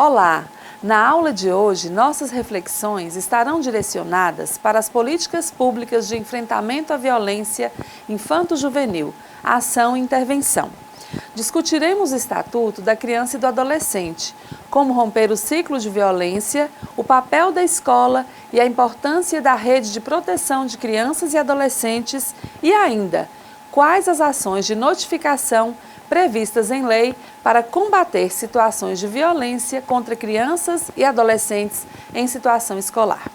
Olá! Na aula de hoje, nossas reflexões estarão direcionadas para as políticas públicas de enfrentamento à violência infanto-juvenil, ação e intervenção. Discutiremos o Estatuto da Criança e do Adolescente, como romper o ciclo de violência, o papel da escola e a importância da rede de proteção de crianças e adolescentes e ainda, quais as ações de notificação previstas em lei para combater situações de violência contra crianças e adolescentes em situação escolar.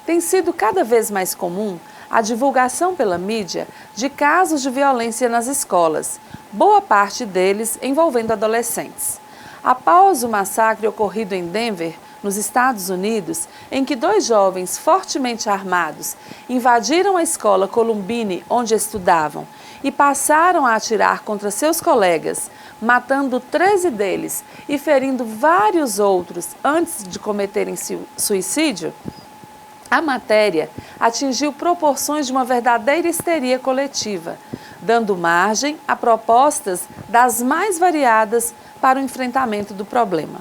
Tem sido cada vez mais comum a divulgação pela mídia de casos de violência nas escolas, boa parte deles envolvendo adolescentes. Após o massacre ocorrido em Denver, nos Estados Unidos, em que 2 jovens fortemente armados invadiram a escola Columbine onde estudavam e passaram a atirar contra seus colegas, matando 13 deles e ferindo vários outros antes de cometerem suicídio, a matéria atingiu proporções de uma verdadeira histeria coletiva, dando margem a propostas das mais variadas para o enfrentamento do problema.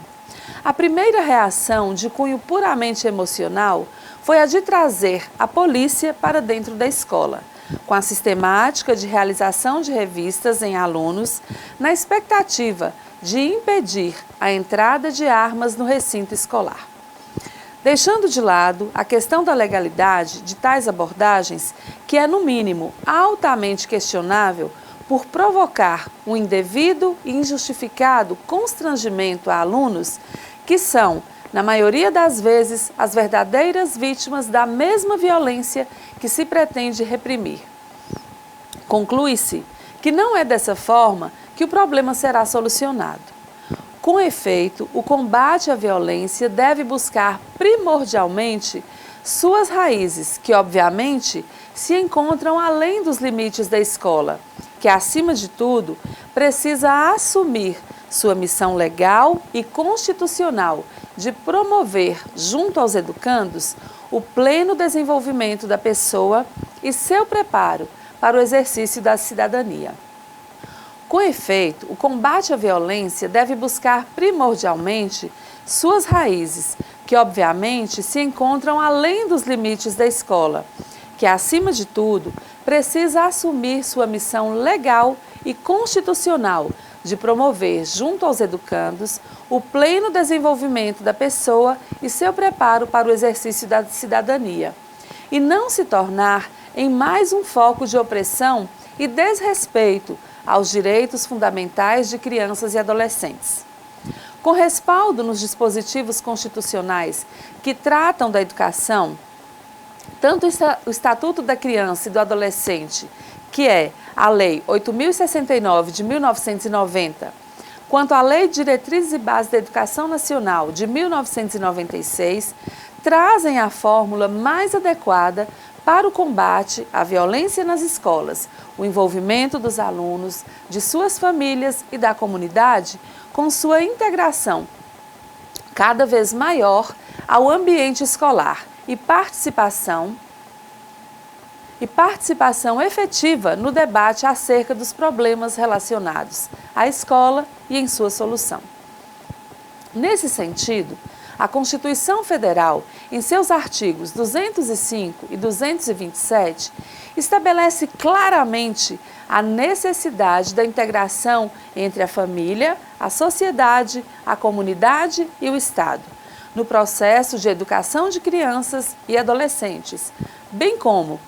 A primeira reação, de cunho puramente emocional, foi a de trazer a polícia para dentro da escola, com a sistemática de realização de revistas em alunos, na expectativa de impedir a entrada de armas no recinto escolar. Deixando de lado a questão da legalidade de tais abordagens, que é, no mínimo, altamente questionável por provocar um indevido e injustificado constrangimento a alunos que são, na maioria das vezes, as verdadeiras vítimas da mesma violência que se pretende reprimir. Conclui-se que não é dessa forma que o problema será solucionado. Com efeito, o combate à violência deve buscar primordialmente suas raízes, que obviamente se encontram além dos limites da escola, que acima de tudo precisa assumir sua missão legal e constitucional de promover, junto aos educandos, o pleno desenvolvimento da pessoa e seu preparo para o exercício da cidadania. Com efeito, o combate à violência deve buscar primordialmente suas raízes, que obviamente se encontram além dos limites da escola, que acima de tudo precisa assumir sua missão legal e constitucional de promover, junto aos educandos, o pleno desenvolvimento da pessoa e seu preparo para o exercício da cidadania, e não se tornar em mais um foco de opressão e desrespeito aos direitos fundamentais de crianças e adolescentes. Com respaldo nos dispositivos constitucionais que tratam da educação, tanto o Estatuto da Criança e do Adolescente, que é a Lei 8.069 de 1990, quanto a Lei de Diretrizes e Bases da Educação Nacional de 1996, trazem a fórmula mais adequada para o combate à violência nas escolas, o envolvimento dos alunos, de suas famílias e da comunidade com sua integração cada vez maior ao ambiente escolar e participação efetiva no debate acerca dos problemas relacionados à escola e em sua solução. Nesse sentido, a Constituição Federal, em seus artigos 205 e 227, estabelece claramente a necessidade da integração entre a família, a sociedade, a comunidade e o Estado, no processo de educação de crianças e adolescentes, bem como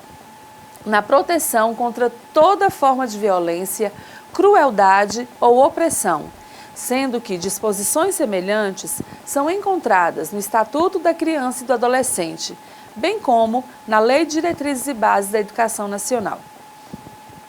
na proteção contra toda forma de violência, crueldade ou opressão, sendo que disposições semelhantes são encontradas no Estatuto da Criança e do Adolescente, bem como na Lei de Diretrizes e Bases da Educação Nacional.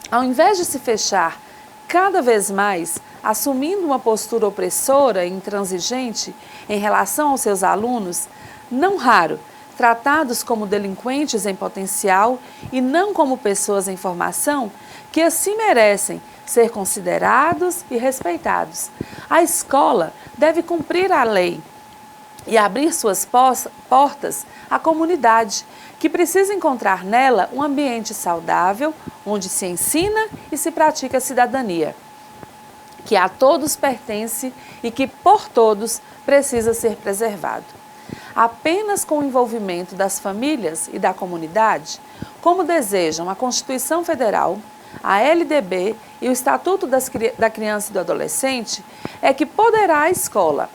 Ao invés de se fechar cada vez mais, assumindo uma postura opressora e intransigente em relação aos seus alunos, não raro, tratados como delinquentes em potencial e não como pessoas em formação, que assim merecem ser considerados e respeitados. A escola deve cumprir a lei e abrir suas portas à comunidade, que precisa encontrar nela um ambiente saudável, onde se ensina e se pratica a cidadania. que a todos pertence e que por todos precisa ser preservado. Apenas com o envolvimento das famílias e da comunidade, como desejam a Constituição Federal, a LDB e o Estatuto da Criança e do Adolescente, é que poderá a escola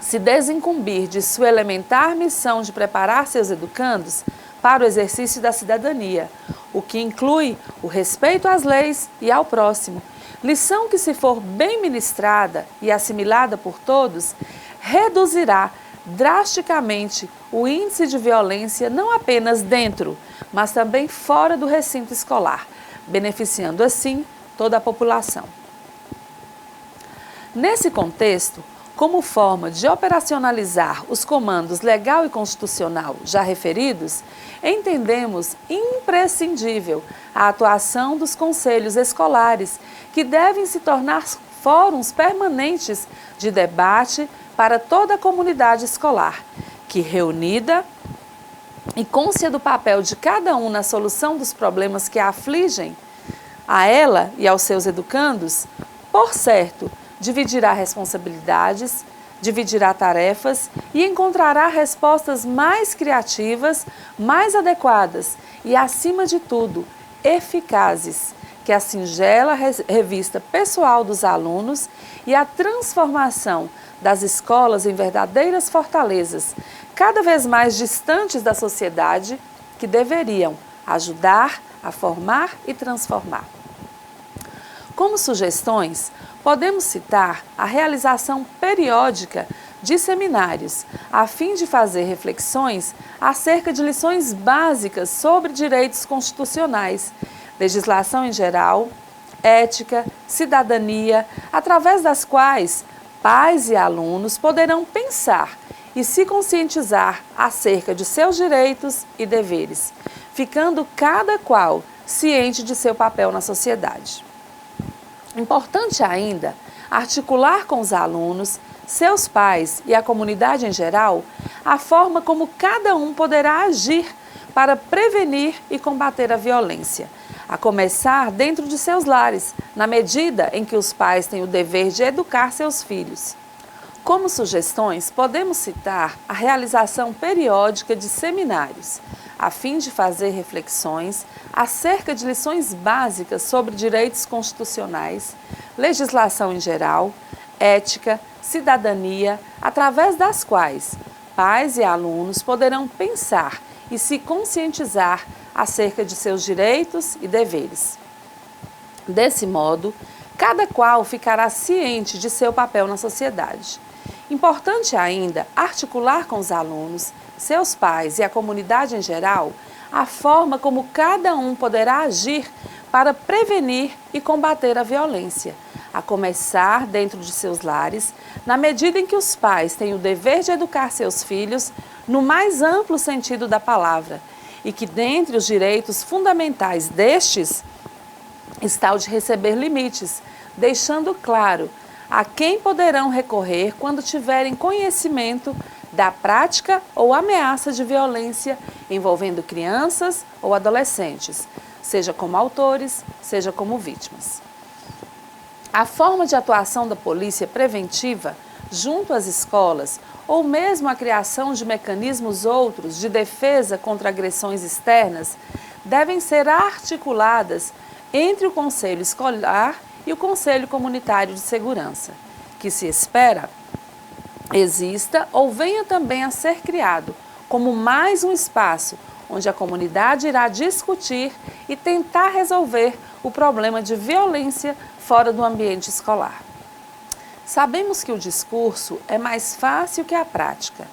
se desincumbir de sua elementar missão de preparar seus educandos para o exercício da cidadania, o que inclui o respeito às leis e ao próximo, lição que, se for bem ministrada e assimilada por todos, reduzirá drasticamente o índice de violência não apenas dentro, mas também fora do recinto escolar, beneficiando assim toda a população. Nesse contexto, como forma de operacionalizar os comandos legal e constitucional já referidos, entendemos imprescindível a atuação dos conselhos escolares, que devem se tornar fóruns permanentes de debate para toda a comunidade escolar, que, reunida e cônscia do papel de cada um na solução dos problemas que a afligem a ela e aos seus educandos, por certo, dividirá responsabilidades, dividirá tarefas e encontrará respostas mais criativas, mais adequadas e, acima de tudo, eficazes, que a singela revista pessoal dos alunos e a transformação das escolas em verdadeiras fortalezas, cada vez mais distantes da sociedade, que deveriam ajudar a formar e transformar. Como sugestões, podemos citar a realização periódica de seminários, a fim de fazer reflexões acerca de lições básicas sobre direitos constitucionais, legislação em geral, ética, cidadania, através das quais pais e alunos poderão pensar e se conscientizar acerca de seus direitos e deveres, ficando cada qual ciente de seu papel na sociedade. Importante ainda, articular com os alunos, seus pais e a comunidade em geral, a forma como cada um poderá agir para prevenir e combater a violência, a começar dentro de seus lares, na medida em que os pais têm o dever de educar seus filhos. Como sugestões, podemos citar a realização periódica de seminários, a fim de fazer reflexões acerca de lições básicas sobre direitos constitucionais, legislação em geral, ética, cidadania, através das quais pais e alunos poderão pensar e se conscientizar acerca de seus direitos e deveres. Desse modo, cada qual ficará ciente de seu papel na sociedade. Importante ainda articular com os alunos, seus pais e a comunidade em geral a forma como cada um poderá agir para prevenir e combater a violência, a começar dentro de seus lares, na medida em que os pais têm o dever de educar seus filhos no mais amplo sentido da palavra, e que dentre os direitos fundamentais destes está o de receber limites, deixando claro a quem poderão recorrer quando tiverem conhecimento da prática ou ameaça de violência envolvendo crianças ou adolescentes, seja como autores, seja como vítimas. A forma de atuação da polícia preventiva junto às escolas, ou mesmo a criação de mecanismos outros de defesa contra agressões externas, devem ser articuladas entre o Conselho Escolar e o Conselho Comunitário de Segurança, que se espera exista ou venha também a ser criado como mais um espaço onde a comunidade irá discutir e tentar resolver o problema de violência fora do ambiente escolar. Sabemos que o discurso é mais fácil que a prática,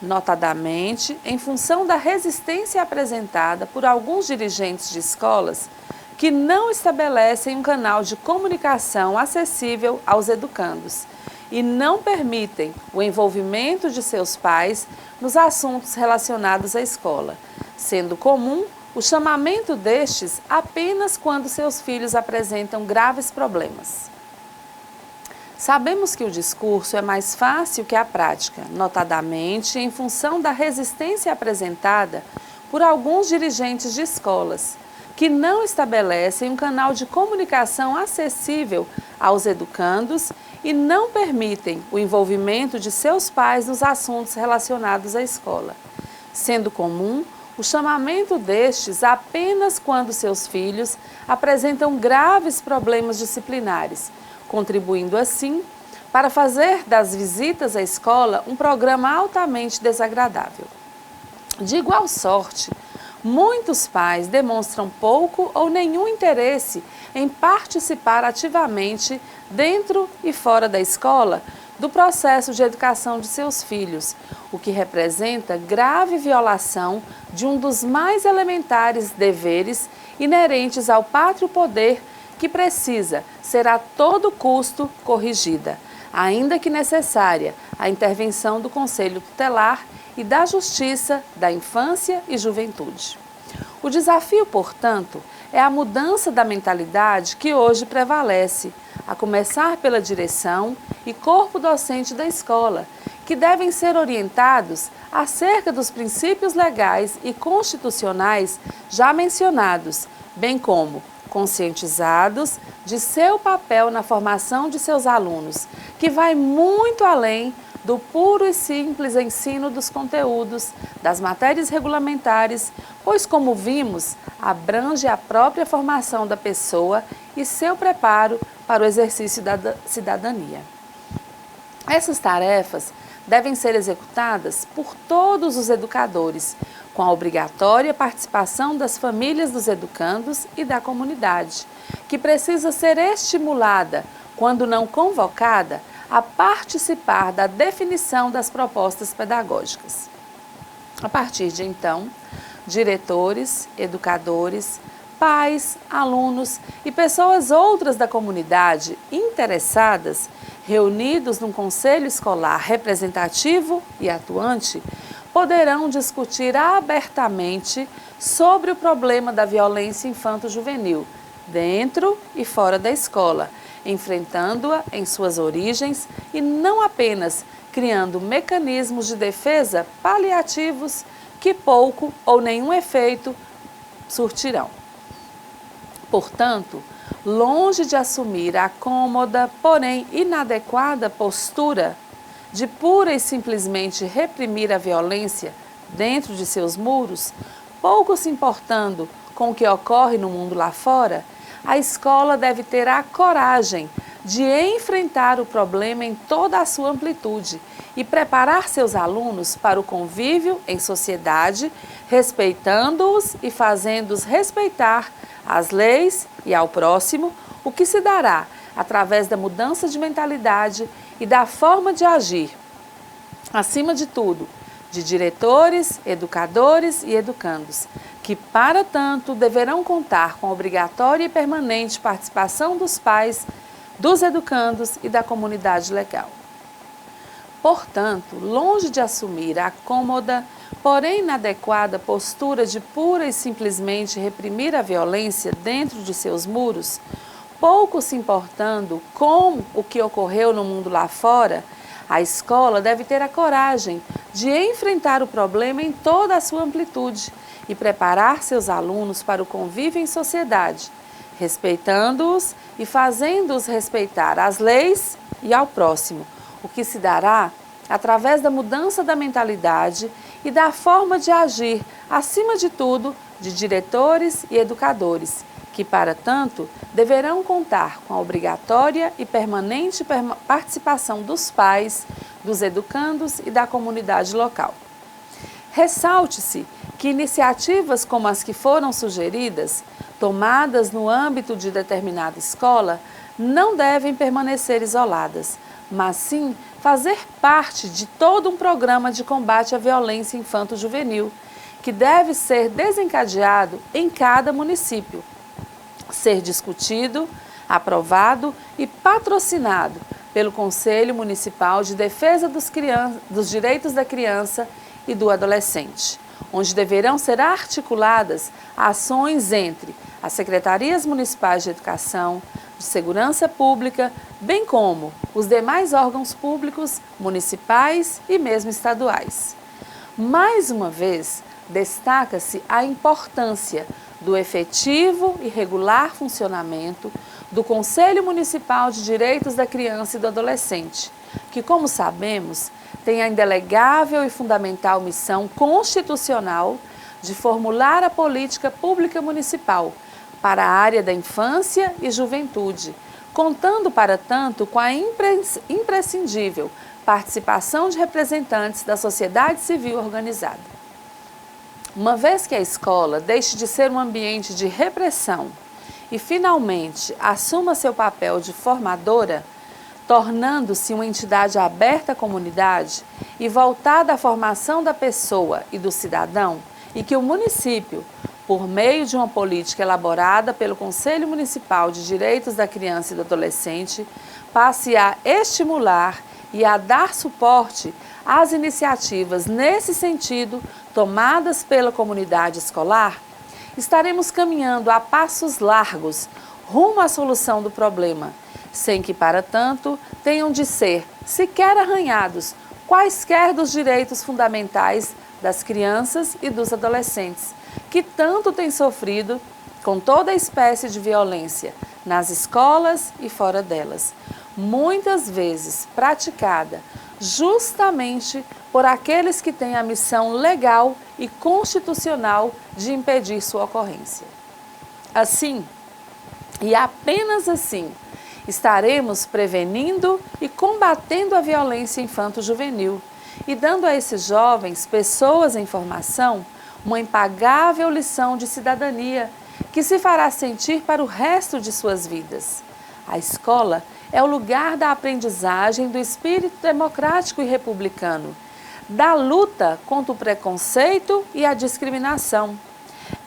notadamente em função da resistência apresentada por alguns dirigentes de escolas que não estabelecem um canal de comunicação acessível aos educandos e não permitem o envolvimento de seus pais nos assuntos relacionados à escola, sendo comum o chamamento destes apenas quando seus filhos apresentam graves problemas. Sabemos que o discurso é mais fácil que a prática, notadamente em função da resistência apresentada por alguns dirigentes de escolas, que não estabelecem um canal de comunicação acessível aos educandos e não permitem o envolvimento de seus pais nos assuntos relacionados à escola, sendo comum o chamamento destes apenas quando seus filhos apresentam graves problemas disciplinares, contribuindo assim para fazer das visitas à escola um programa altamente desagradável. De igual sorte, muitos pais demonstram pouco ou nenhum interesse em participar ativamente dentro e fora da escola do processo de educação de seus filhos, o que representa grave violação de um dos mais elementares deveres inerentes ao pátrio poder que precisa ser a todo custo corrigida, ainda que necessária a intervenção do Conselho Tutelar e da Justiça da Infância e Juventude. O desafio, portanto, é a mudança da mentalidade que hoje prevalece, a começar pela direção e corpo docente da escola, que devem ser orientados acerca dos princípios legais e constitucionais já mencionados, bem como conscientizados de seu papel na formação de seus alunos, que vai muito além do puro e simples ensino dos conteúdos, das matérias regulamentares, pois, como vimos, abrange a própria formação da pessoa e seu preparo para o exercício da cidadania. Essas tarefas devem ser executadas por todos os educadores, com a obrigatória participação das famílias dos educandos e da comunidade, que precisa ser estimulada, quando não convocada, a participar da definição das propostas pedagógicas. A partir de então, diretores, educadores, pais, alunos e pessoas outras da comunidade interessadas, reunidos num conselho escolar representativo e atuante, poderão discutir abertamente sobre o problema da violência infanto-juvenil, dentro e fora da escola, enfrentando-a em suas origens e não apenas criando mecanismos de defesa paliativos que pouco ou nenhum efeito surtirão. Portanto, longe de assumir a cômoda, porém inadequada postura de pura e simplesmente reprimir a violência dentro de seus muros, pouco se importando com o que ocorre no mundo lá fora, a escola deve ter a coragem de enfrentar o problema em toda a sua amplitude e preparar seus alunos para o convívio em sociedade, respeitando-os e fazendo-os respeitar as leis e ao próximo, o que se dará através da mudança de mentalidade e da forma de agir. Acima de tudo, de diretores, educadores e educandos, que, para tanto, deverão contar com a obrigatória e permanente participação dos pais, dos educandos e da comunidade legal. Portanto, longe de assumir a cômoda, porém inadequada postura de pura e simplesmente reprimir a violência dentro de seus muros, pouco se importando com o que ocorreu no mundo lá fora, a escola deve ter a coragem de enfrentar o problema em toda a sua amplitude e preparar seus alunos para o convívio em sociedade, respeitando-os e fazendo-os respeitar as leis e ao próximo, o que se dará através da mudança da mentalidade e da forma de agir, acima de tudo, de diretores e educadores, que, para tanto, deverão contar com a obrigatória e permanente participação dos pais, dos educandos e da comunidade local. Ressalte-se que iniciativas como as que foram sugeridas, tomadas no âmbito de determinada escola, não devem permanecer isoladas, mas sim fazer parte de todo um programa de combate à violência infanto-juvenil, que deve ser desencadeado em cada município, ser discutido, aprovado e patrocinado pelo Conselho Municipal de Defesa dos Direitos da Criança e do Adolescente, onde deverão ser articuladas ações entre as Secretarias Municipais de Educação, de Segurança Pública, bem como os demais órgãos públicos, municipais e mesmo estaduais. Mais uma vez, destaca-se a importância do efetivo e regular funcionamento do Conselho Municipal de Direitos da Criança e do Adolescente, que, como sabemos, tem a indelegável e fundamental missão constitucional de formular a política pública municipal para a área da infância e juventude, contando, para tanto, com a imprescindível participação de representantes da sociedade civil organizada. Uma vez que a escola deixe de ser um ambiente de repressão e, finalmente, assuma seu papel de formadora, tornando-se uma entidade aberta à comunidade e voltada à formação da pessoa e do cidadão, e que o município, por meio de uma política elaborada pelo Conselho Municipal de Direitos da Criança e do Adolescente, passe a estimular e a dar suporte às iniciativas nesse sentido tomadas pela comunidade escolar, estaremos caminhando a passos largos rumo à solução do problema, sem que, para tanto, tenham de ser sequer arranhados quaisquer dos direitos fundamentais das crianças e dos adolescentes, que tanto têm sofrido com toda espécie de violência nas escolas e fora delas, muitas vezes praticada justamente por aqueles que têm a missão legal e constitucional de impedir sua ocorrência. Assim, e apenas assim, estaremos prevenindo e combatendo a violência infanto-juvenil e dando a esses jovens, pessoas em formação, uma impagável lição de cidadania que se fará sentir para o resto de suas vidas. A escola é o lugar da aprendizagem do espírito democrático e republicano, da luta contra o preconceito e a discriminação.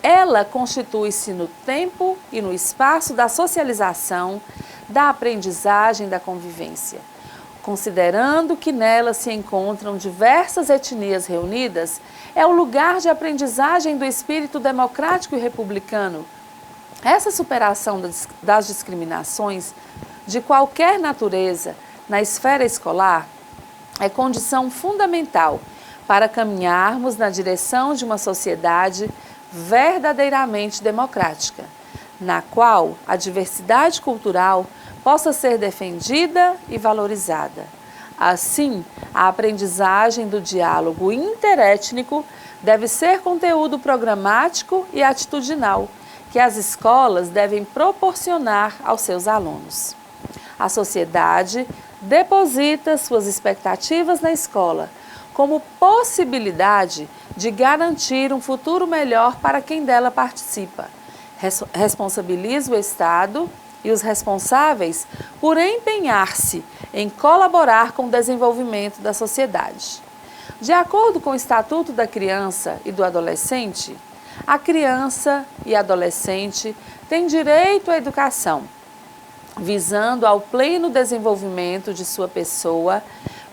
Ela constitui-se no tempo e no espaço da socialização, da aprendizagem, da convivência. Considerando que nela se encontram diversas etnias reunidas, é o lugar de aprendizagem do espírito democrático e republicano. Essa superação das discriminações de qualquer natureza na esfera escolar é condição fundamental para caminharmos na direção de uma sociedade verdadeiramente democrática, na qual a diversidade cultural possa ser defendida e valorizada. Assim, a aprendizagem do diálogo interétnico deve ser conteúdo programático e atitudinal, que as escolas devem proporcionar aos seus alunos. A sociedade deposita suas expectativas na escola como possibilidade de garantir um futuro melhor para quem dela participa. Responsabiliza o Estado e os responsáveis por empenhar-se em colaborar com o desenvolvimento da sociedade. De acordo com o Estatuto da Criança e do Adolescente, a criança e adolescente têm direito à educação, visando ao pleno desenvolvimento de sua pessoa,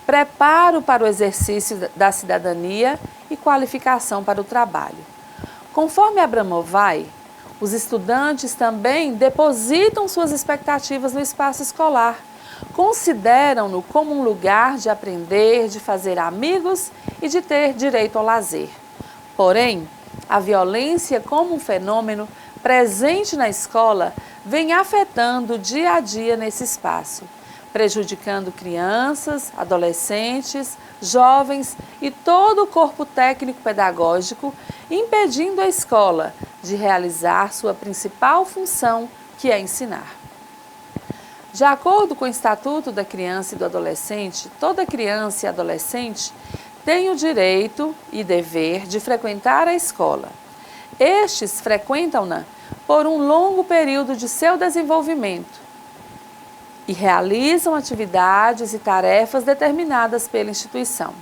preparo para o exercício da cidadania e qualificação para o trabalho. Conforme Abramovay, os estudantes também depositam suas expectativas no espaço escolar, consideram-no como um lugar de aprender, de fazer amigos e de ter direito ao lazer. Porém, a violência como um fenômeno presente na escola vem afetando o dia a dia nesse espaço, prejudicando crianças, adolescentes, jovens e todo o corpo técnico-pedagógico, impedindo a escola de realizar sua principal função, que é ensinar. De acordo com o Estatuto da Criança e do Adolescente, toda criança e adolescente tem o direito e dever de frequentar a escola. Estes frequentam-na por um longo período de seu desenvolvimento e realizam atividades e tarefas determinadas pela instituição.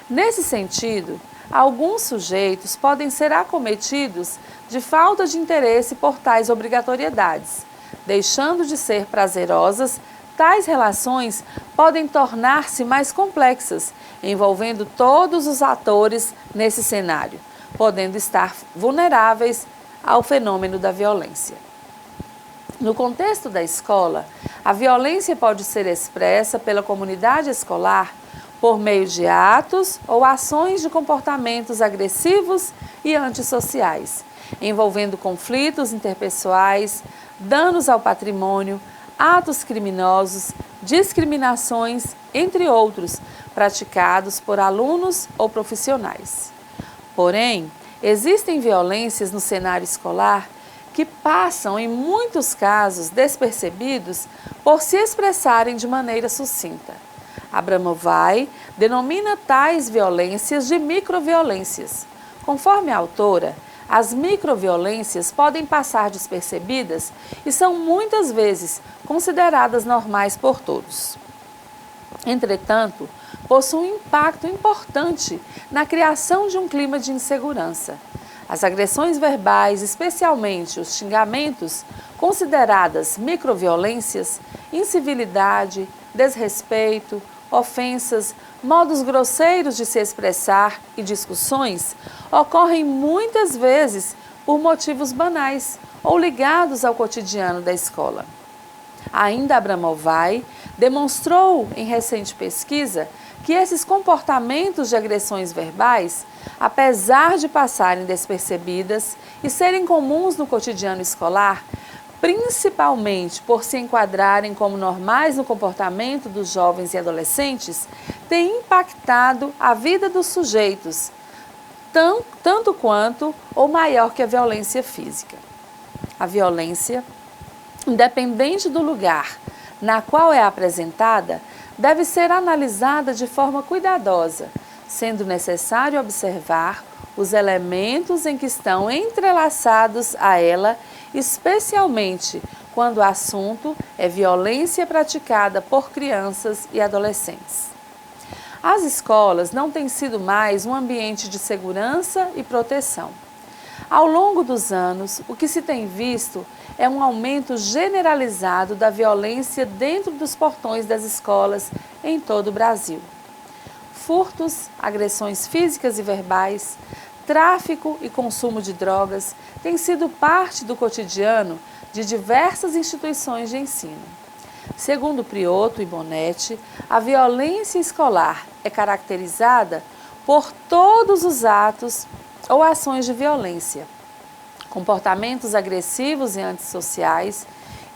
Nesse sentido, alguns sujeitos podem ser acometidos de falta de interesse por tais obrigatoriedades. Deixando de ser prazerosas, tais relações podem tornar-se mais complexas, envolvendo todos os atores nesse cenário, podendo estar vulneráveis ao fenômeno da violência. No contexto da escola, a violência pode ser expressa pela comunidade escolar por meio de atos ou ações de comportamentos agressivos e antissociais, envolvendo conflitos interpessoais, danos ao patrimônio, atos criminosos, discriminações, entre outros, praticados por alunos ou profissionais. Porém, existem violências no cenário escolar que passam, em muitos casos, despercebidos por se expressarem de maneira sucinta. Abramovay denomina tais violências de microviolências. Conforme a autora, as microviolências podem passar despercebidas e são muitas vezes consideradas normais por todos. Entretanto, possuem um impacto importante na criação de um clima de insegurança. As agressões verbais, especialmente os xingamentos, consideradas microviolências, incivilidade, desrespeito, ofensas, modos grosseiros de se expressar e discussões, ocorrem muitas vezes por motivos banais ou ligados ao cotidiano da escola. Ainda Abramovay demonstrou em recente pesquisa que esses comportamentos de agressões verbais, apesar de passarem despercebidas e serem comuns no cotidiano escolar, principalmente por se enquadrarem como normais no comportamento dos jovens e adolescentes, têm impactado a vida dos sujeitos, tanto quanto ou maior que a violência física. A violência, independente do lugar na qual é apresentada, deve ser analisada de forma cuidadosa, sendo necessário observar os elementos em que estão entrelaçados a ela, especialmente quando o assunto é violência praticada por crianças e adolescentes. As escolas não têm sido mais um ambiente de segurança e proteção. Ao longo dos anos, o que se tem visto é um aumento generalizado da violência dentro dos portões das escolas em todo o Brasil. Furtos, agressões físicas e verbais, tráfico e consumo de drogas têm sido parte do cotidiano de diversas instituições de ensino. Segundo Priotto e Bonetti, a violência escolar é caracterizada por todos os atos ou ações de violência, comportamentos agressivos e antissociais,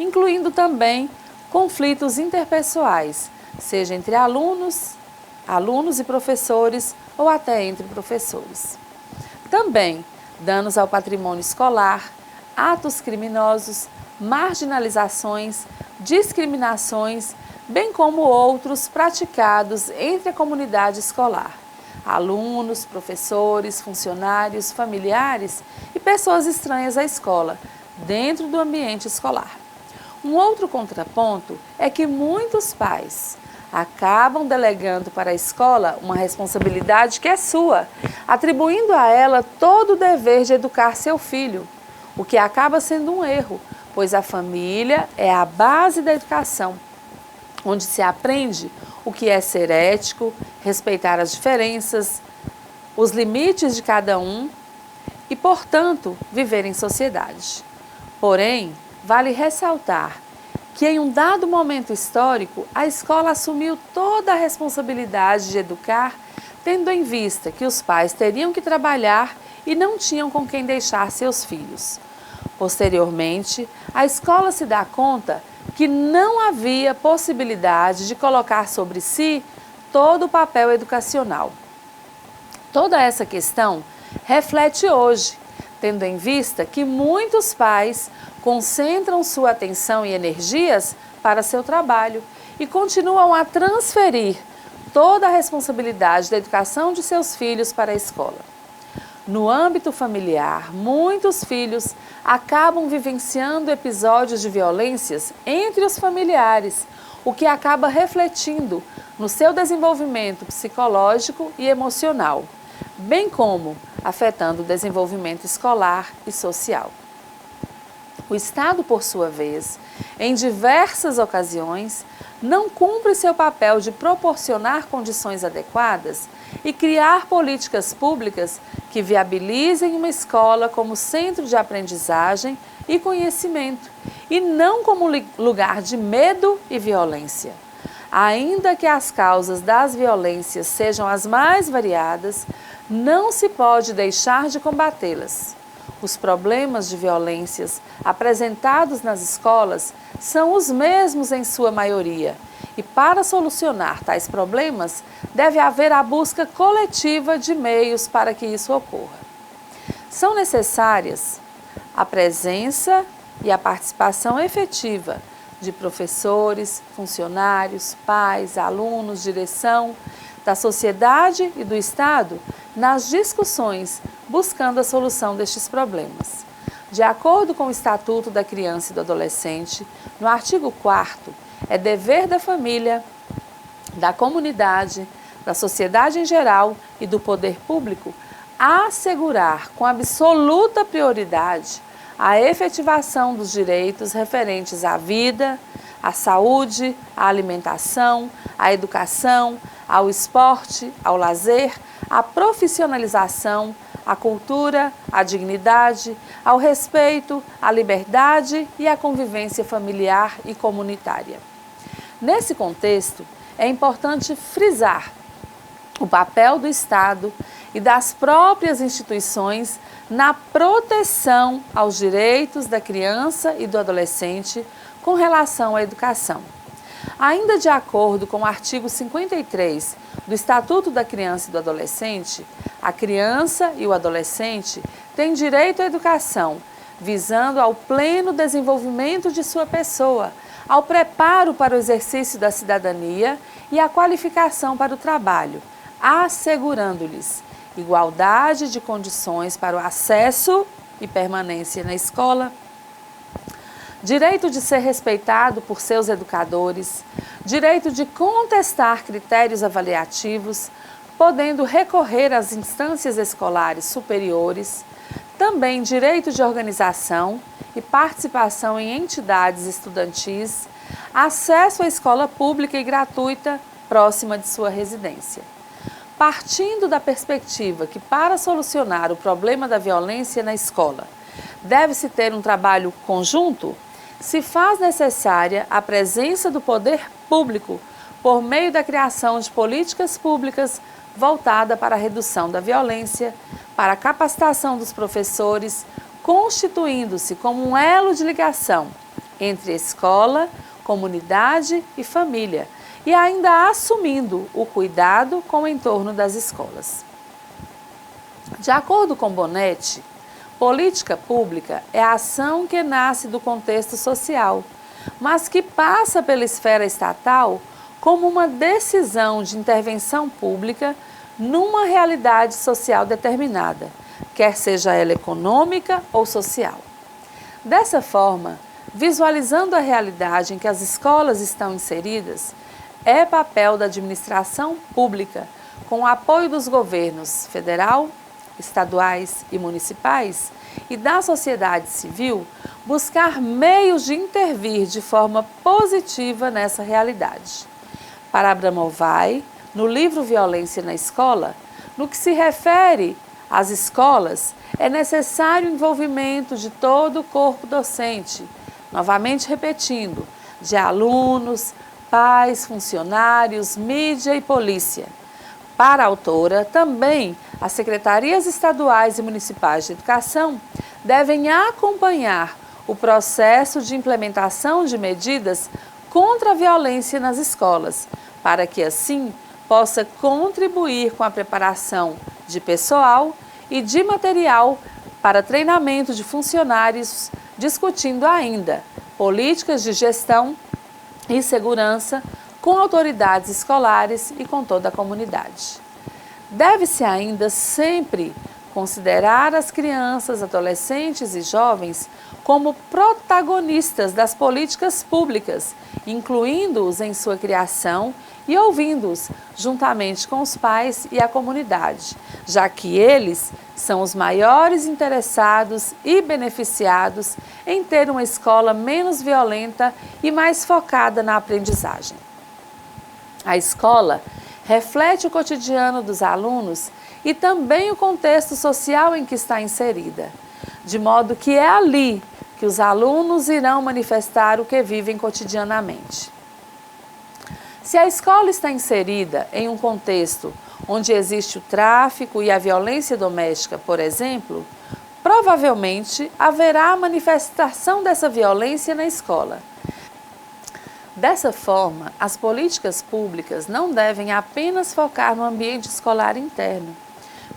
incluindo também conflitos interpessoais, seja entre alunos e professores ou até entre professores. Também danos ao patrimônio escolar, atos criminosos, marginalizações, discriminações, bem como outros praticados entre a comunidade escolar, alunos, professores, funcionários, familiares e pessoas estranhas à escola, dentro do ambiente escolar. Um outro contraponto é que muitos pais acabam delegando para a escola uma responsabilidade que é sua, atribuindo a ela todo o dever de educar seu filho, o que acaba sendo um erro, pois a família é a base da educação, onde se aprende o que é ser ético, respeitar as diferenças, os limites de cada um e, portanto, viver em sociedade. Porém, vale ressaltar que em um dado momento histórico, a escola assumiu toda a responsabilidade de educar, tendo em vista que os pais teriam que trabalhar e não tinham com quem deixar seus filhos. Posteriormente, a escola se dá conta que não havia possibilidade de colocar sobre si todo o papel educacional. Toda essa questão reflete hoje, tendo em vista que muitos pais concentram sua atenção e energias para seu trabalho e continuam a transferir toda a responsabilidade da educação de seus filhos para a escola. No âmbito familiar, muitos filhos acabam vivenciando episódios de violências entre os familiares, o que acaba refletindo no seu desenvolvimento psicológico e emocional, bem como afetando o desenvolvimento escolar e social. O Estado, por sua vez, em diversas ocasiões, não cumpre seu papel de proporcionar condições adequadas e criar políticas públicas que viabilizem uma escola como centro de aprendizagem e conhecimento, e não como lugar de medo e violência. Ainda que as causas das violências sejam as mais variadas, não se pode deixar de combatê-las. Os problemas de violências apresentados nas escolas são os mesmos em sua maioria, e para solucionar tais problemas, deve haver a busca coletiva de meios para que isso ocorra. São necessárias a presença e a participação efetiva de professores, funcionários, pais, alunos, direção, da sociedade e do Estado nas discussões buscando a solução destes problemas. De acordo com o Estatuto da Criança e do Adolescente, no artigo 4º, é dever da família, da comunidade, da sociedade em geral e do poder público assegurar com absoluta prioridade a efetivação dos direitos referentes à vida, à saúde, à alimentação, à educação, ao esporte, ao lazer, à profissionalização, à cultura, à dignidade, ao respeito, à liberdade e à convivência familiar e comunitária. Nesse contexto, é importante frisar o papel do Estado e das próprias instituições na proteção aos direitos da criança e do adolescente com relação à educação. Ainda de acordo com o artigo 53 do Estatuto da Criança e do Adolescente, a criança e o adolescente têm direito à educação, visando ao pleno desenvolvimento de sua pessoa, ao preparo para o exercício da cidadania e à qualificação para o trabalho, assegurando-lhes igualdade de condições para o acesso e permanência na escola, direito de ser respeitado por seus educadores, direito de contestar critérios avaliativos, podendo recorrer às instâncias escolares superiores, também direito de organização e participação em entidades estudantis, acesso à escola pública e gratuita próxima de sua residência. Partindo da perspectiva que, para solucionar o problema da violência na escola, deve-se ter um trabalho conjunto, se faz necessária a presença do poder público por meio da criação de políticas públicas voltada para a redução da violência, para a capacitação dos professores, constituindo-se como um elo de ligação entre escola, comunidade e família, e ainda assumindo o cuidado com o entorno das escolas. De acordo com Bonetti, política pública é a ação que nasce do contexto social, mas que passa pela esfera estatal como uma decisão de intervenção pública numa realidade social determinada, quer seja ela econômica ou social. Dessa forma, visualizando a realidade em que as escolas estão inseridas, é papel da administração pública, com o apoio dos governos federal, estaduais e municipais e da sociedade civil, buscar meios de intervir de forma positiva nessa realidade. Para Abramovay, no livro Violência na Escola, no que se refere às escolas, é necessário o envolvimento de todo o corpo docente, novamente repetindo, de alunos, pais, funcionários, mídia e polícia. Para a autora, também as secretarias estaduais e municipais de educação devem acompanhar o processo de implementação de medidas contra a violência nas escolas, para que assim possa contribuir com a preparação de pessoal e de material para treinamento de funcionários, discutindo ainda políticas de gestão e segurança com autoridades escolares e com toda a comunidade. Deve-se ainda sempre considerar as crianças, adolescentes e jovens como protagonistas das políticas públicas, incluindo-os em sua criação e ouvindo-os juntamente com os pais e a comunidade, já que eles são os maiores interessados e beneficiados em ter uma escola menos violenta e mais focada na aprendizagem. A escola reflete o cotidiano dos alunos e também o contexto social em que está inserida, de modo que é ali que os alunos irão manifestar o que vivem cotidianamente. Se a escola está inserida em um contexto onde existe o tráfico e a violência doméstica, por exemplo, provavelmente haverá manifestação dessa violência na escola. Dessa forma, as políticas públicas não devem apenas focar no ambiente escolar interno,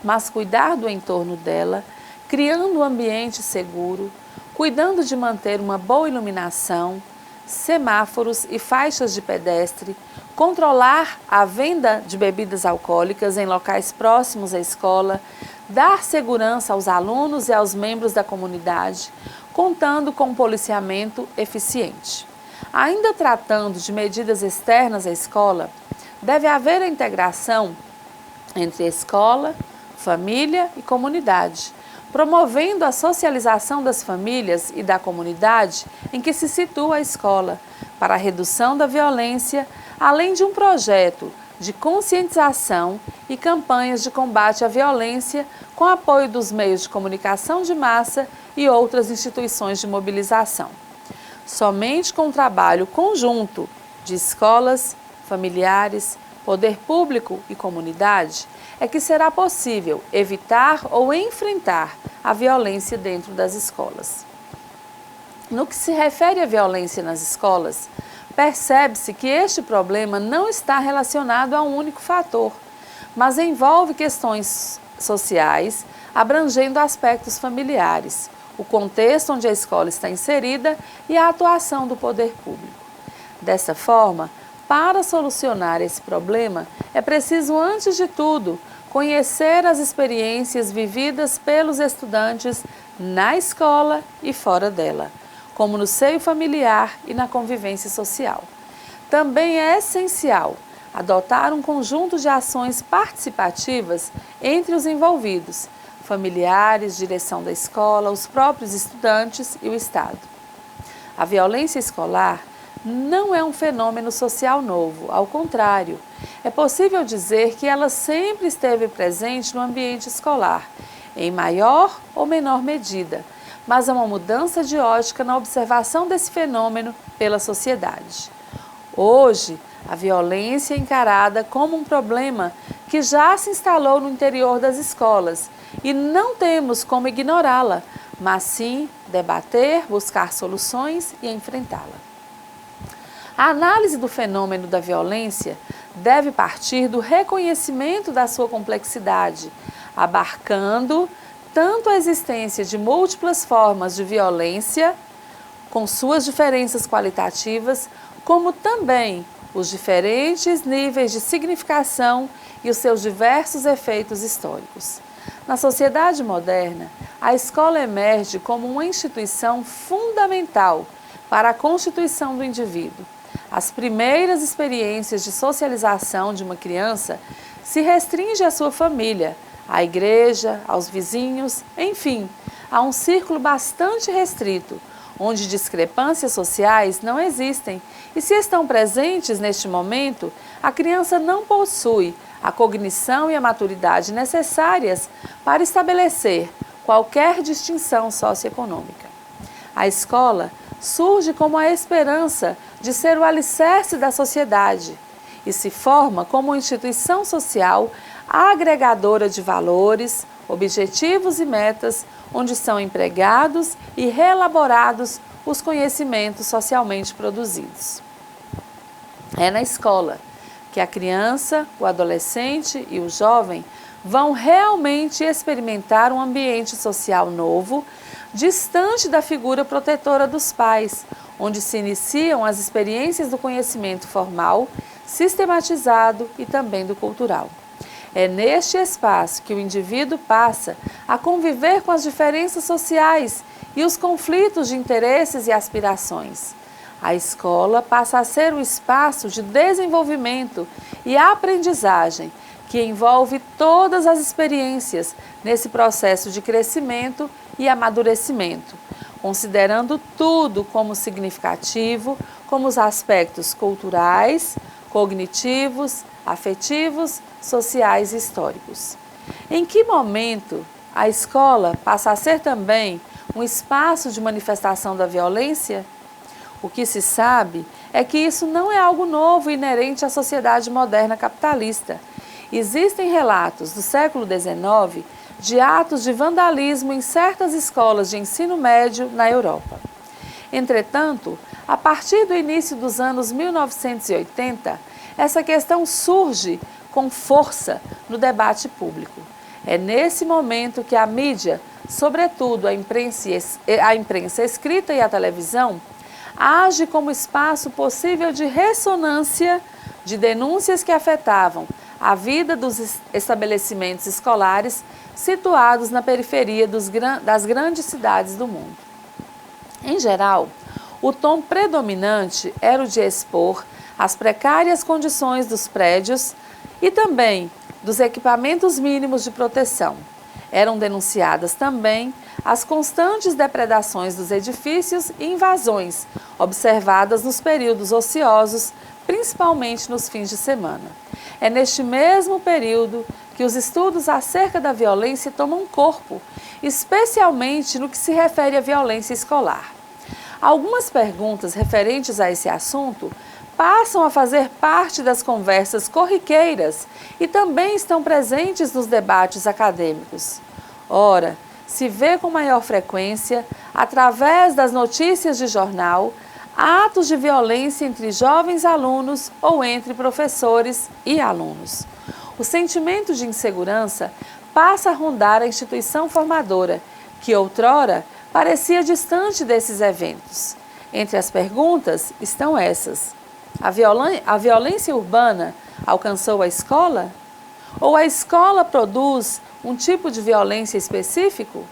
mas cuidar do entorno dela, criando um ambiente seguro, cuidando de manter uma boa iluminação, semáforos e faixas de pedestre, controlar a venda de bebidas alcoólicas em locais próximos à escola, dar segurança aos alunos e aos membros da comunidade, contando com um policiamento eficiente. Ainda tratando de medidas externas à escola, deve haver a integração entre escola, família e comunidade, promovendo a socialização das famílias e da comunidade em que se situa a escola, para a redução da violência, além de um projeto de conscientização e campanhas de combate à violência com apoio dos meios de comunicação de massa e outras instituições de mobilização. Somente com o trabalho conjunto de escolas, familiares, poder público e comunidade é que será possível evitar ou enfrentar a violência dentro das escolas. No que se refere à violência nas escolas, percebe-se que este problema não está relacionado a um único fator, mas envolve questões sociais, abrangendo aspectos familiares, o contexto onde a escola está inserida e a atuação do poder público. Dessa forma, para solucionar esse problema, é preciso, antes de tudo, conhecer as experiências vividas pelos estudantes na escola e fora dela, como no seio familiar e na convivência social. Também é essencial adotar um conjunto de ações participativas entre os envolvidos, familiares, direção da escola, os próprios estudantes e o Estado. A violência escolar não é um fenômeno social novo, ao contrário, é possível dizer que ela sempre esteve presente no ambiente escolar, em maior ou menor medida, mas há uma mudança de ótica na observação desse fenômeno pela sociedade. Hoje, a violência é encarada como um problema que já se instalou no interior das escolas e não temos como ignorá-la, mas sim debater, buscar soluções e enfrentá-la. A análise do fenômeno da violência deve partir do reconhecimento da sua complexidade, abarcando tanto a existência de múltiplas formas de violência, com suas diferenças qualitativas, como também os diferentes níveis de significação e os seus diversos efeitos históricos. Na sociedade moderna, a escola emerge como uma instituição fundamental para a constituição do indivíduo. As primeiras experiências de socialização de uma criança se restringem à sua família, à igreja, aos vizinhos, enfim, a um círculo bastante restrito, onde discrepâncias sociais não existem e, se estão presentes neste momento, a criança não possui a cognição e a maturidade necessárias para estabelecer qualquer distinção socioeconômica. A escola surge como a esperança de ser o alicerce da sociedade e se forma como uma instituição social agregadora de valores, objetivos e metas, onde são empregados e reelaborados os conhecimentos socialmente produzidos. É na escola que a criança, o adolescente e o jovem vão realmente experimentar um ambiente social novo, distante da figura protetora dos pais, onde se iniciam as experiências do conhecimento formal, sistematizado e também do cultural. É neste espaço que o indivíduo passa a conviver com as diferenças sociais e os conflitos de interesses e aspirações. A escola passa a ser um espaço de desenvolvimento e aprendizagem que envolve todas as experiências nesse processo de crescimento e amadurecimento, considerando tudo como significativo, como os aspectos culturais, cognitivos, afetivos, sociais e históricos. Em que momento a escola passa a ser também um espaço de manifestação da violência? O que se sabe é que isso não é algo novo e inerente à sociedade moderna capitalista. Existem relatos do século XIX de atos de vandalismo em certas escolas de ensino médio na Europa. Entretanto, a partir do início dos anos 1980, essa questão surge com força no debate público. É nesse momento que a mídia, sobretudo a imprensa escrita e a televisão, age como espaço possível de ressonância de denúncias que afetavam a vida dos estabelecimentos escolares situados na periferia das grandes cidades do mundo. Em geral, o tom predominante era o de expor as precárias condições dos prédios e também dos equipamentos mínimos de proteção. Eram denunciadas também as constantes depredações dos edifícios e invasões observadas nos períodos ociosos, principalmente nos fins de semana. É neste mesmo período que os estudos acerca da violência tomam corpo, especialmente no que se refere à violência escolar. Algumas perguntas referentes a esse assunto passam a fazer parte das conversas corriqueiras e também estão presentes nos debates acadêmicos. Ora, se vê com maior frequência, através das notícias de jornal, atos de violência entre jovens alunos ou entre professores e alunos. O sentimento de insegurança passa a rondar a instituição formadora, que outrora parecia distante desses eventos. Entre as perguntas estão essas: a violência urbana alcançou a escola? Ou a escola produz um tipo de violência específico?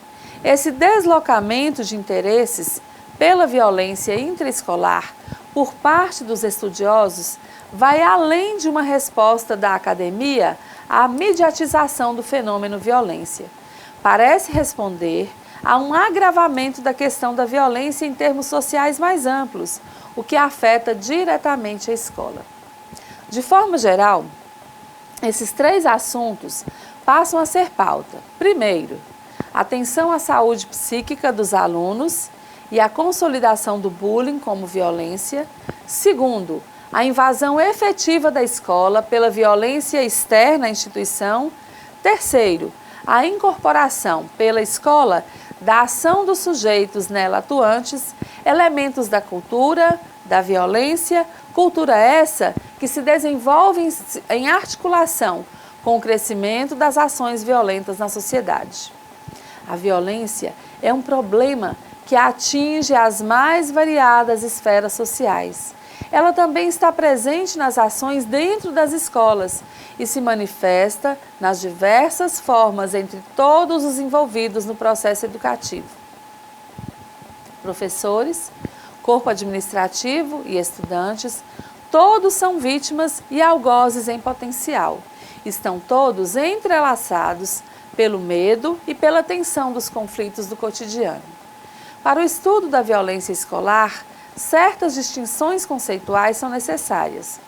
Esse deslocamento de interesses pela violência intraescolar por parte dos estudiosos vai além de uma resposta da academia à mediatização do fenômeno violência. Parece responder a um agravamento da questão da violência em termos sociais mais amplos, o que afeta diretamente a escola. De forma geral, esses três assuntos passam a ser pauta. Primeiro, atenção à saúde psíquica dos alunos e a consolidação do bullying como violência. Segundo, a invasão efetiva da escola pela violência externa à instituição. Terceiro, a incorporação pela escola da ação dos sujeitos nela atuantes, elementos da cultura, da violência, cultura essa que se desenvolve em articulação com o crescimento das ações violentas na sociedade. A violência é um problema que atinge as mais variadas esferas sociais. Ela também está presente nas ações dentro das escolas e se manifesta nas diversas formas entre todos os envolvidos no processo educativo. Professores, corpo administrativo e estudantes, todos são vítimas e algozes em potencial. Estão todos entrelaçados pelo medo e pela tensão dos conflitos do cotidiano. Para o estudo da violência escolar, certas distinções conceituais são necessárias.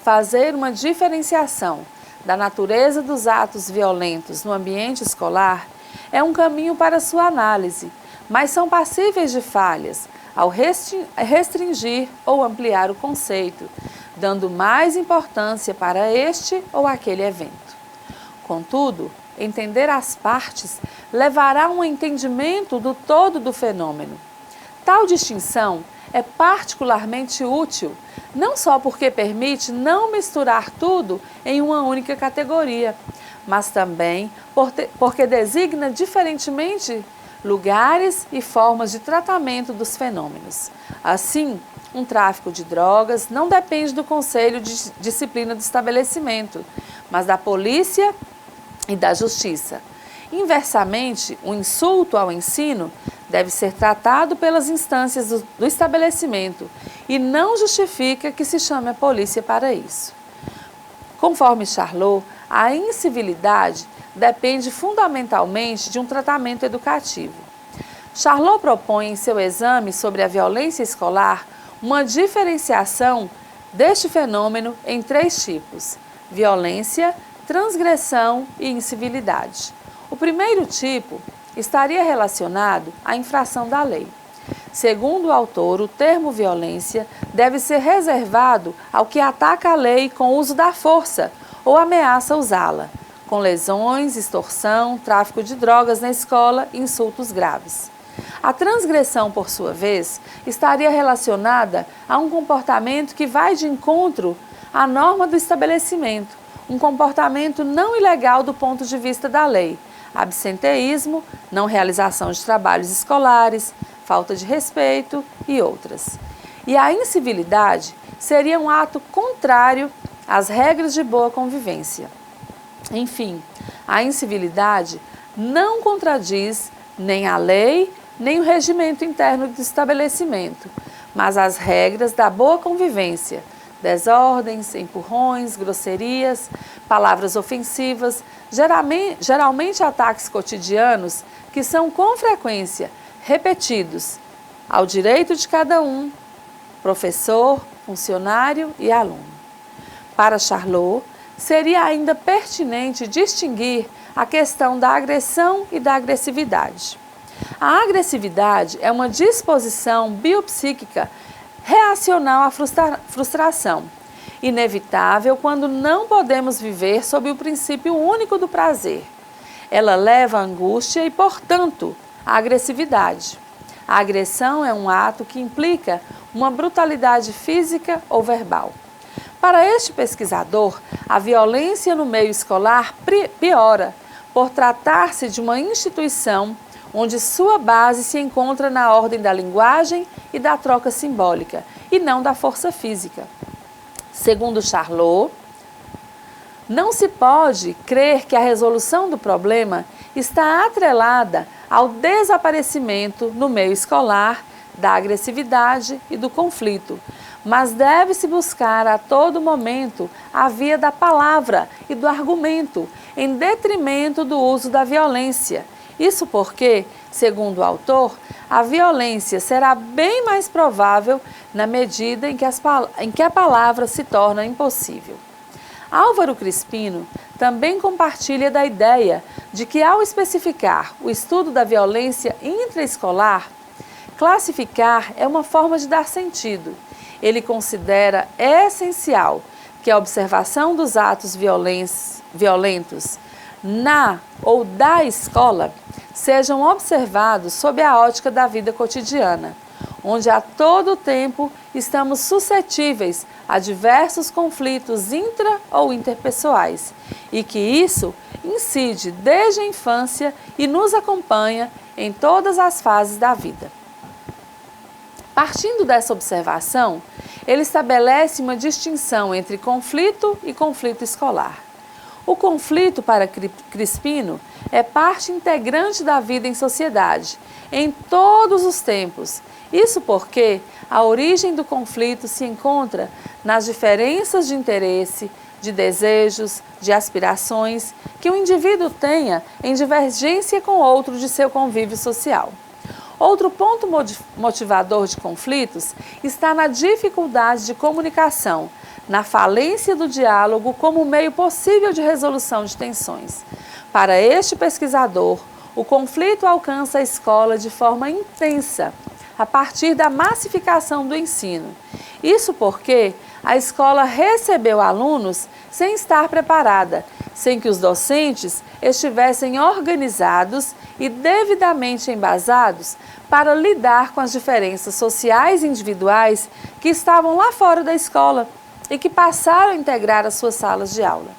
Fazer uma diferenciação da natureza dos atos violentos no ambiente escolar é um caminho para sua análise, mas são passíveis de falhas ao restringir ou ampliar o conceito, dando mais importância para este ou aquele evento. Contudo, entender as partes levará a um entendimento do todo do fenômeno. Tal distinção é particularmente útil, não só porque permite não misturar tudo em uma única categoria, mas também porque designa diferentemente lugares e formas de tratamento dos fenômenos. Assim, um tráfico de drogas não depende do conselho de disciplina do estabelecimento, mas da polícia e da justiça. Inversamente, o insulto ao ensino deve ser tratado pelas instâncias do estabelecimento e não justifica que se chame a polícia para isso. Conforme Charlot, a incivilidade depende fundamentalmente de um tratamento educativo. Charlot propõe em seu exame sobre a violência escolar uma diferenciação deste fenômeno em três tipos: violência, transgressão e incivilidade. O primeiro tipo estaria relacionado à infração da lei. Segundo o autor, o termo violência deve ser reservado ao que ataca a lei com o uso da força ou ameaça usá-la, com lesões, extorsão, tráfico de drogas na escola e insultos graves. A transgressão, por sua vez, estaria relacionada a um comportamento que vai de encontro à norma do estabelecimento, um comportamento não ilegal do ponto de vista da lei, absenteísmo, não realização de trabalhos escolares, falta de respeito e outras. E a incivilidade seria um ato contrário às regras de boa convivência. Enfim, a incivilidade não contradiz nem a lei, nem o regimento interno do estabelecimento, mas as regras da boa convivência, desordens, empurrões, grosserias, palavras ofensivas, geralmente ataques cotidianos que são com frequência repetidos ao direito de cada um, professor, funcionário e aluno. Para Charlot, seria ainda pertinente distinguir a questão da agressão e da agressividade. A agressividade é uma disposição biopsíquica reacional à frustração, inevitável quando não podemos viver sob o princípio único do prazer. Ela leva à angústia e, portanto, à agressividade. A agressão é um ato que implica uma brutalidade física ou verbal. Para este pesquisador, a violência no meio escolar piora, por tratar-se de uma instituição onde sua base se encontra na ordem da linguagem e da troca simbólica, e não da força física. Segundo Charlot, não se pode crer que a resolução do problema está atrelada ao desaparecimento no meio escolar da agressividade e do conflito, mas deve-se buscar a todo momento a via da palavra e do argumento, em detrimento do uso da violência. Isso porque, segundo o autor, a violência será bem mais provável na medida em que a palavra se torna impossível. Álvaro Crispino também compartilha da ideia de que, ao especificar o estudo da violência intraescolar, classificar é uma forma de dar sentido. Ele considera essencial que a observação dos atos violentos na ou da escola sejam observados sob a ótica da vida cotidiana, onde a todo tempo estamos suscetíveis a diversos conflitos intra- ou interpessoais, e que isso incide desde a infância e nos acompanha em todas as fases da vida. Partindo dessa observação, ele estabelece uma distinção entre conflito e conflito escolar. O conflito, para Crispino, é parte integrante da vida em sociedade, em todos os tempos. Isso porque a origem do conflito se encontra nas diferenças de interesse, de desejos, de aspirações que o indivíduo tenha em divergência com outro de seu convívio social. Outro ponto motivador de conflitos está na dificuldade de comunicação, na falência do diálogo como meio possível de resolução de tensões. Para este pesquisador, o conflito alcança a escola de forma intensa, a partir da massificação do ensino. Isso porque a escola recebeu alunos sem estar preparada, sem que os docentes estivessem organizados e devidamente embasados para lidar com as diferenças sociais e individuais que estavam lá fora da escola e que passaram a integrar as suas salas de aula.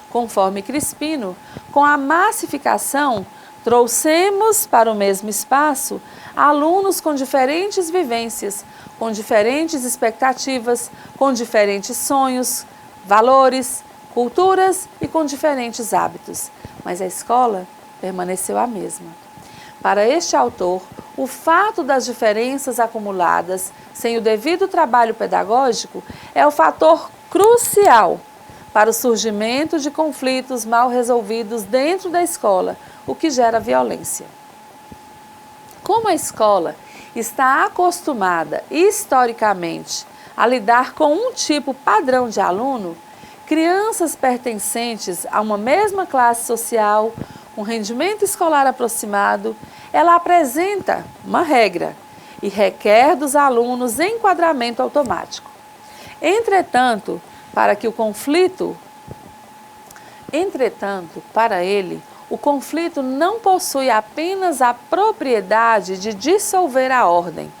Conforme Crispino, com a massificação, trouxemos para o mesmo espaço alunos com diferentes vivências, com diferentes expectativas, com diferentes sonhos, valores, culturas e com diferentes hábitos, mas a escola permaneceu a mesma. Para este autor, o fato das diferenças acumuladas sem o devido trabalho pedagógico é o fator crucial para o surgimento de conflitos mal resolvidos dentro da escola, o que gera violência. Como a escola está acostumada historicamente a lidar com um tipo padrão de aluno, crianças pertencentes a uma mesma classe social, um rendimento escolar aproximado, ela apresenta uma regra e requer dos alunos enquadramento automático. Entretanto, para que o conflito Entretanto, para ele, o conflito não possui apenas a propriedade de dissolver a ordem,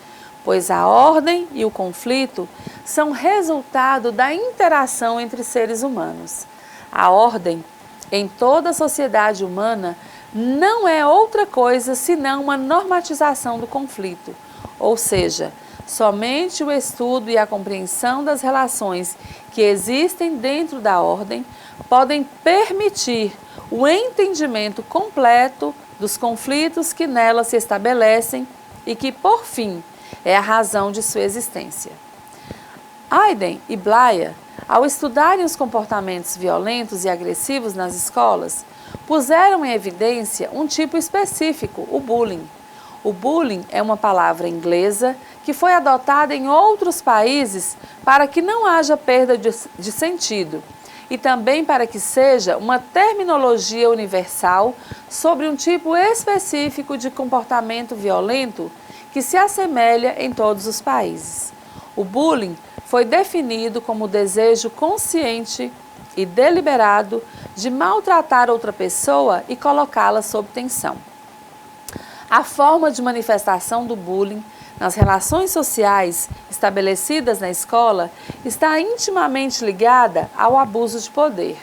pois a ordem e o conflito são resultado da interação entre seres humanos. A ordem, em toda a sociedade humana, não é outra coisa senão uma normatização do conflito, ou seja, somente o estudo e a compreensão das relações que existem dentro da ordem podem permitir o entendimento completo dos conflitos que nela se estabelecem e que, por fim, é a razão de sua existência. Aiden e Blair, ao estudarem os comportamentos violentos e agressivos nas escolas, puseram em evidência um tipo específico, o bullying. O bullying é uma palavra inglesa que foi adotada em outros países para que não haja perda de sentido e também para que seja uma terminologia universal sobre um tipo específico de comportamento violento que se assemelha em todos os países. O bullying foi definido como o desejo consciente e deliberado de maltratar outra pessoa e colocá-la sob tensão. A forma de manifestação do bullying nas relações sociais estabelecidas na escola está intimamente ligada ao abuso de poder.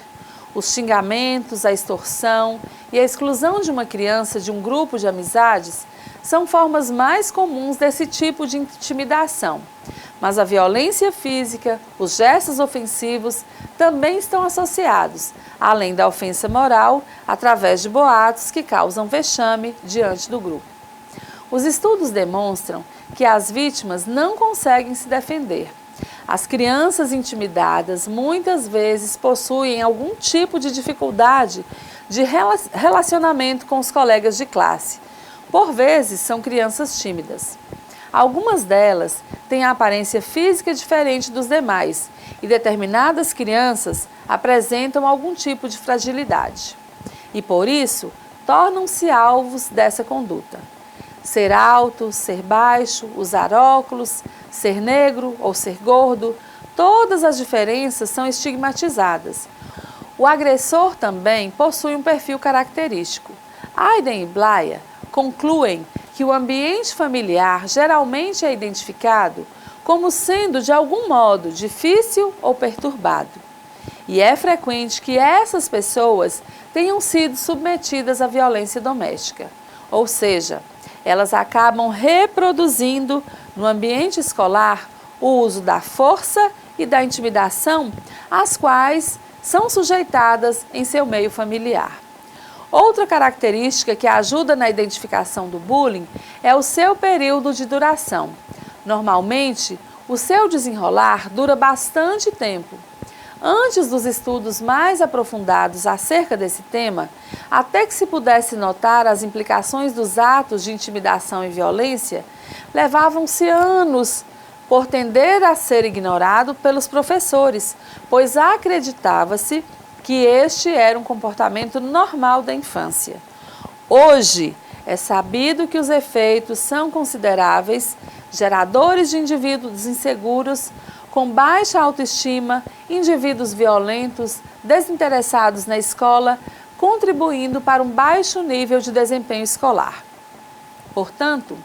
Os xingamentos, a extorsão e a exclusão de uma criança de um grupo de amizades são formas mais comuns desse tipo de intimidação. Mas a violência física, os gestos ofensivos também estão associados, além da ofensa moral, através de boatos que causam vexame diante do grupo. Os estudos demonstram que as vítimas não conseguem se defender. As crianças intimidadas muitas vezes possuem algum tipo de dificuldade de relacionamento com os colegas de classe. Por vezes, são crianças tímidas. Algumas delas têm a aparência física diferente dos demais e determinadas crianças apresentam algum tipo de fragilidade. E por isso, tornam-se alvos dessa conduta. Ser alto, ser baixo, usar óculos, ser negro ou ser gordo, todas as diferenças são estigmatizadas. O agressor também possui um perfil característico. Aiden e Blair concluem que o ambiente familiar geralmente é identificado como sendo de algum modo difícil ou perturbado. E é frequente que essas pessoas tenham sido submetidas à violência doméstica, ou seja, elas acabam reproduzindo no ambiente escolar o uso da força e da intimidação, às quais são sujeitadas em seu meio familiar. Outra característica que ajuda na identificação do bullying é o seu período de duração. Normalmente, o seu desenrolar dura bastante tempo. Antes dos estudos mais aprofundados acerca desse tema, até que se pudesse notar as implicações dos atos de intimidação e violência, levavam-se anos por tender a ser ignorado pelos professores, pois acreditava-se que este era um comportamento normal da infância. Hoje, é sabido que os efeitos são consideráveis, geradores de indivíduos inseguros, com baixa autoestima, indivíduos violentos, desinteressados na escola, contribuindo para um baixo nível de desempenho escolar. Portanto,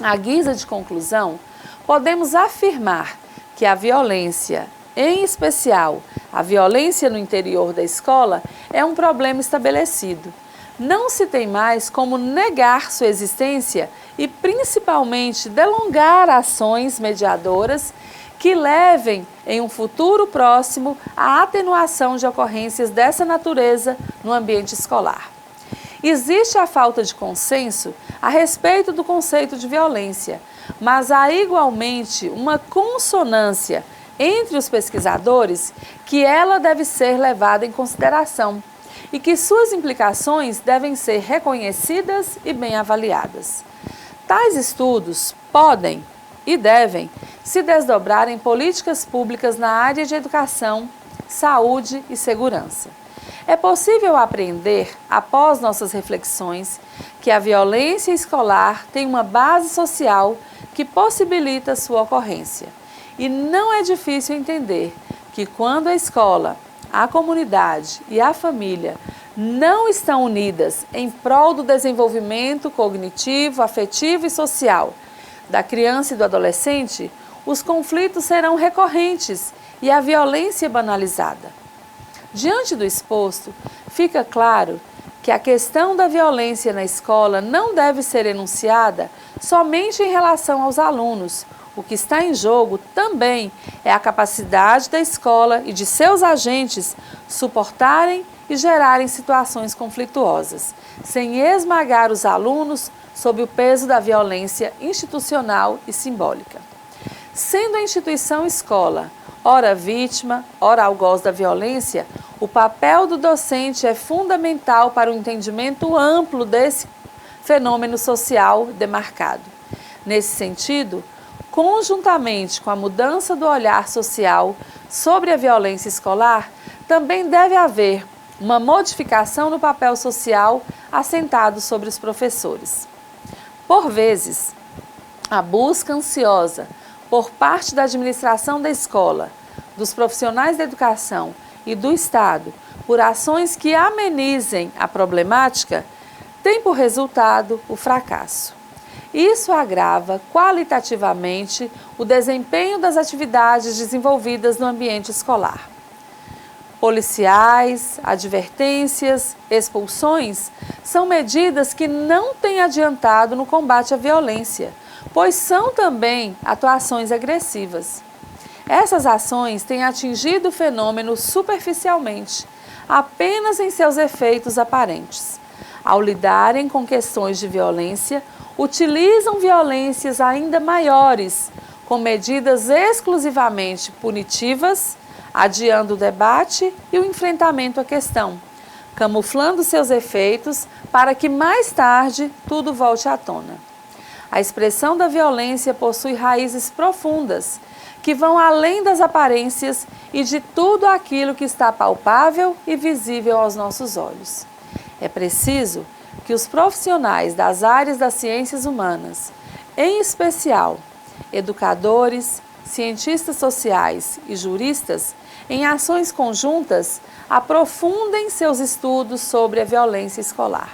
à guisa de conclusão, podemos afirmar que a violência, em especial a violência no interior da escola, é um problema estabelecido. Não se tem mais como negar sua existência e, principalmente, delongar ações mediadoras que levem, em um futuro próximo, à atenuação de ocorrências dessa natureza no ambiente escolar. Existe a falta de consenso a respeito do conceito de violência, mas há igualmente uma consonância entre os pesquisadores que ela deve ser levada em consideração e que suas implicações devem ser reconhecidas e bem avaliadas. Tais estudos podem e devem se desdobrar em políticas públicas na área de educação, saúde e segurança. É possível aprender, após nossas reflexões, que a violência escolar tem uma base social que possibilita sua ocorrência. E não é difícil entender que quando a escola, a comunidade e a família não estão unidas em prol do desenvolvimento cognitivo, afetivo e social da criança e do adolescente, os conflitos serão recorrentes e a violência banalizada. Diante do exposto, fica claro que a questão da violência na escola não deve ser enunciada somente em relação aos alunos. O que está em jogo também é a capacidade da escola e de seus agentes suportarem e gerarem situações conflituosas, sem esmagar os alunos sob o peso da violência institucional e simbólica. Sendo a instituição escola, ora vítima, ora algoz da violência, o papel do docente é fundamental para o entendimento amplo desse fenômeno social demarcado. Nesse sentido, conjuntamente com a mudança do olhar social sobre a violência escolar, também deve haver uma modificação no papel social assentado sobre os professores. Por vezes, a busca ansiosa por parte da administração da escola, dos profissionais da educação e do Estado por ações que amenizem a problemática tem por resultado o fracasso. Isso agrava qualitativamente o desempenho das atividades desenvolvidas no ambiente escolar. Policiais, advertências, expulsões são medidas que não têm adiantado no combate à violência, pois são também atuações agressivas. Essas ações têm atingido o fenômeno superficialmente, apenas em seus efeitos aparentes. Ao lidarem com questões de violência, utilizam violências ainda maiores, com medidas exclusivamente punitivas, adiando o debate e o enfrentamento à questão, camuflando seus efeitos para que mais tarde tudo volte à tona. A expressão da violência possui raízes profundas, que vão além das aparências e de tudo aquilo que está palpável e visível aos nossos olhos. É preciso que os profissionais das áreas das ciências humanas, em especial educadores, cientistas sociais e juristas, em ações conjuntas, aprofundem seus estudos sobre a violência escolar.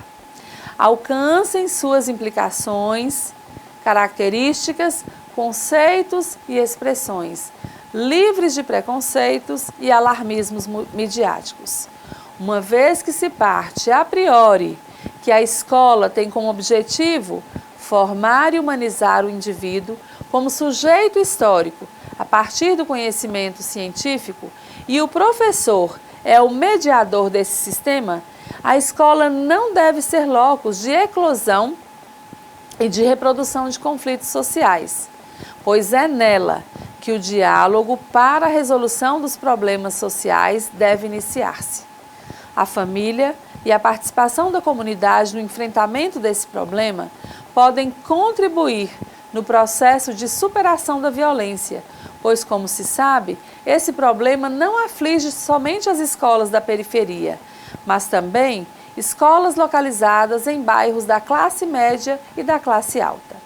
Alcancem suas implicações, características, conceitos e expressões, livres de preconceitos e alarmismos midiáticos. Uma vez que se parte a priori que a escola tem como objetivo formar e humanizar o indivíduo como sujeito histórico a partir do conhecimento científico e o professor é o mediador desse sistema, a escola não deve ser locus de eclosão e de reprodução de conflitos sociais, pois é nela que o diálogo para a resolução dos problemas sociais deve iniciar-se. A família e a participação da comunidade no enfrentamento desse problema podem contribuir no processo de superação da violência, pois, como se sabe, esse problema não aflige somente as escolas da periferia, mas também escolas localizadas em bairros da classe média e da classe alta.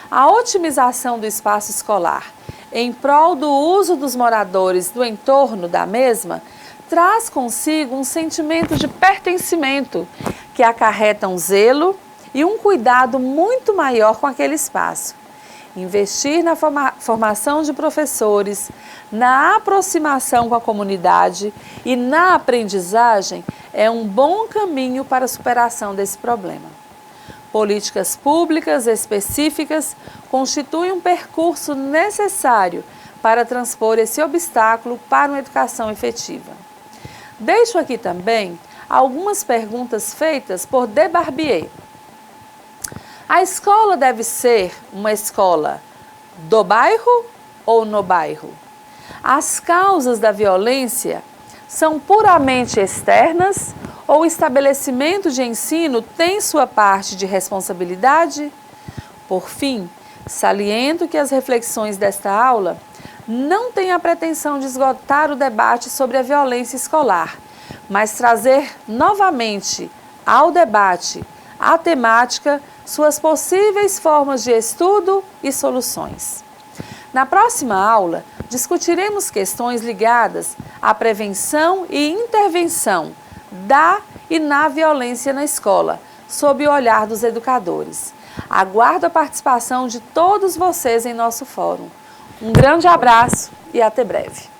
A otimização do espaço escolar em prol do uso dos moradores do entorno da mesma traz consigo um sentimento de pertencimento que acarreta um zelo e um cuidado muito maior com aquele espaço. Investir na formação de professores, na aproximação com a comunidade e na aprendizagem é um bom caminho para a superação desse problema. Políticas públicas específicas constituem um percurso necessário para transpor esse obstáculo para uma educação efetiva. Deixo aqui também algumas perguntas feitas por De Barbier. A escola deve ser uma escola do bairro ou no bairro? As causas da violência são puramente externas ou o estabelecimento de ensino tem sua parte de responsabilidade? Por fim, saliento que as reflexões desta aula não têm a pretensão de esgotar o debate sobre a violência escolar, mas trazer novamente ao debate a temática, suas possíveis formas de estudo e soluções. Na próxima aula, discutiremos questões ligadas à prevenção e intervenção da e na violência na escola, sob o olhar dos educadores. Aguardo a participação de todos vocês em nosso fórum. Um grande abraço e até breve.